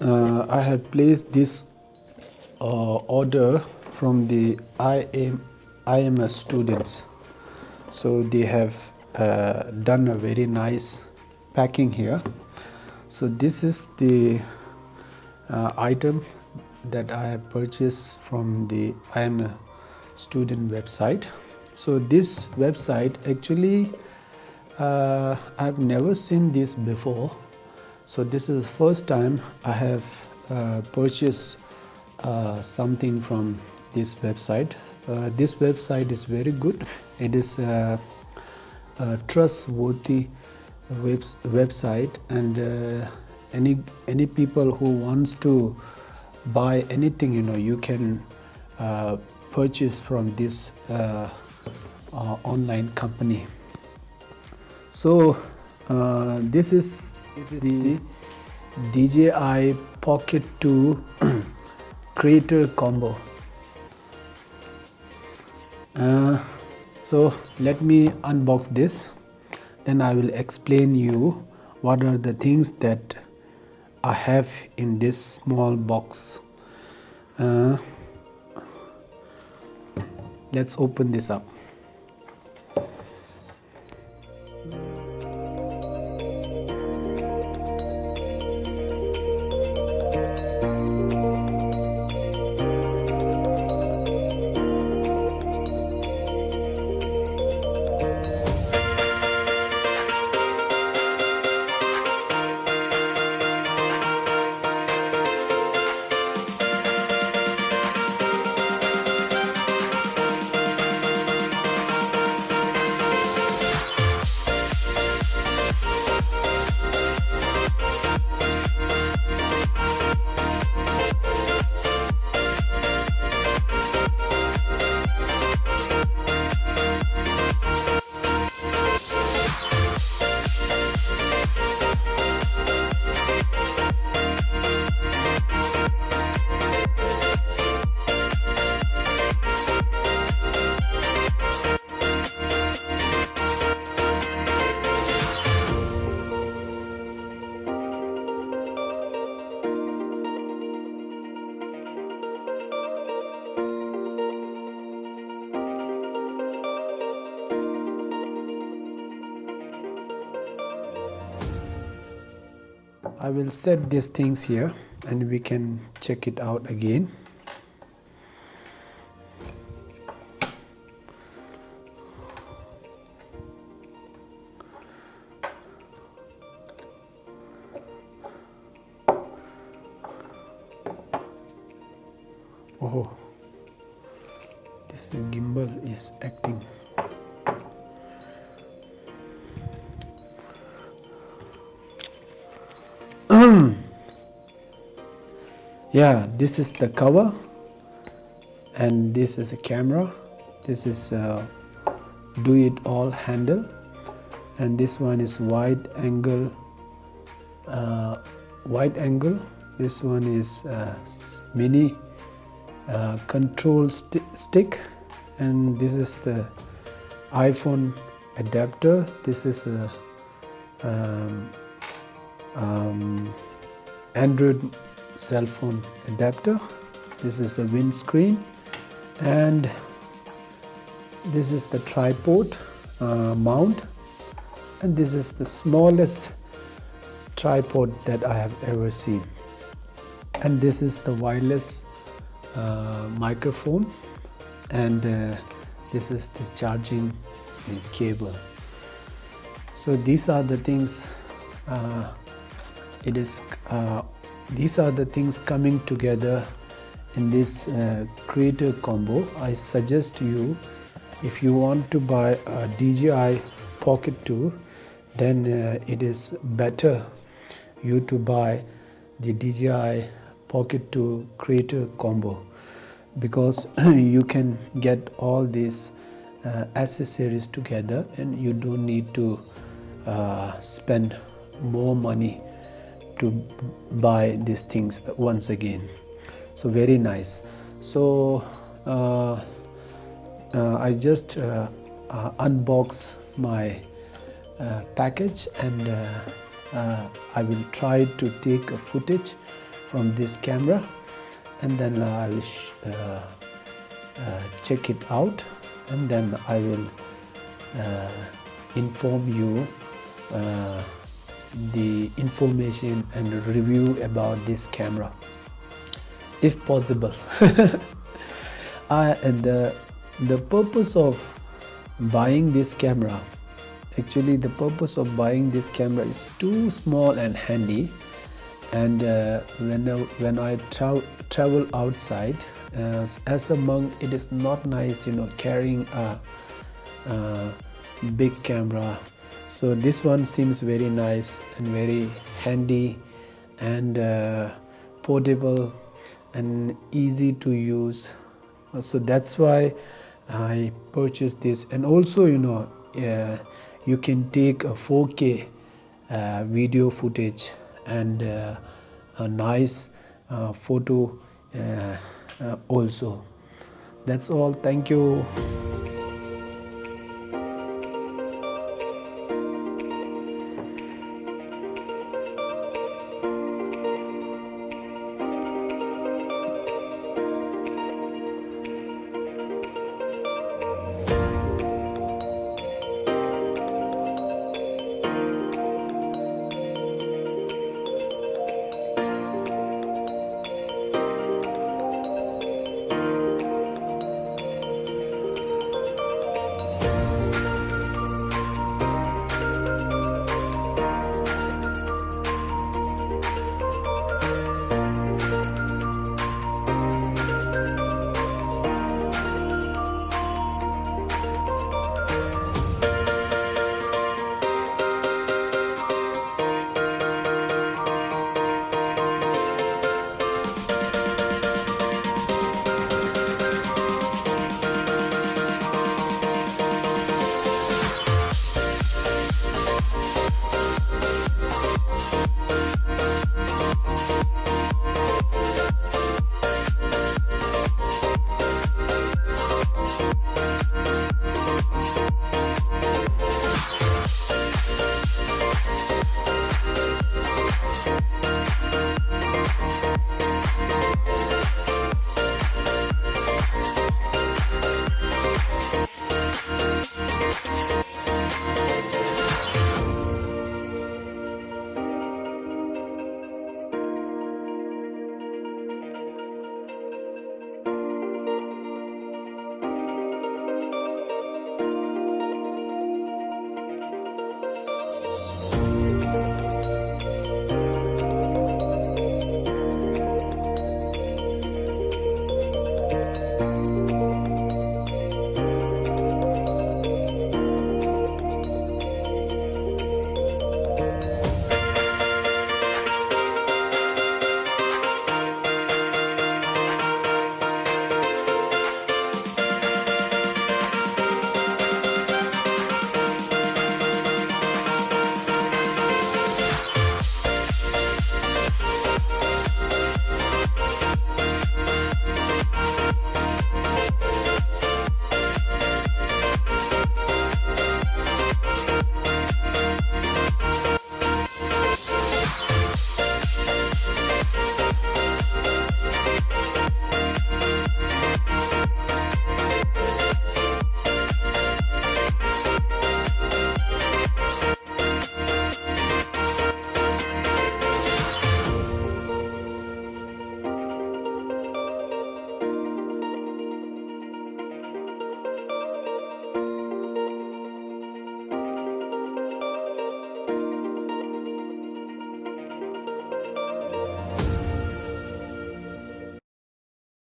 I have placed this order from the IMS students. So they have done a very nice packing here. So this is the item that I have purchased from the IMS student website. So this website actually I've never seen this before. So this is the first time I have purchased something from this website. This website is very good. It is a trustworthy website, and any people who wants to buy anything, you can purchase from this online company. So this is the DJI Pocket 2 Creator Combo. So let me unbox this, then I will explain you what are the things that I have in this small box. Let's open this up. I will set these things here and we can check it out again. Oh, this gimbal is acting. Yeah, this is the cover, and this is a camera. This is a do it all handle, and this one is wide angle. This one is mini control stick, and this is the iPhone adapter. This is a Android cell phone adapter. This is a windscreen, and this is the tripod mount, and this is the smallest tripod that I have ever seen, and this is the wireless microphone, and this is the charging cable. So these are the things these are the things coming together in this creator combo. I suggest you, if you want to buy a DJI Pocket 2, then it is better you to buy the DJI Pocket 2 Creator Combo, because you can get all these accessories together and you don't need to spend more money to buy these things once again. So very nice. So I just unbox my package, and I will try to take a footage from this camera, and then I'll check it out, and then I will inform you the information and review about this camera if possible. The purpose of buying this camera, actually the purpose of buying this camera is too small and handy, and when I travel outside as a monk, it is not nice, you know, carrying a big camera. So this one seems very nice and very handy and portable and easy to use. So that's why I purchased this. And also, you know, you can take a 4K video footage and a nice photo also. That's all. Thank you.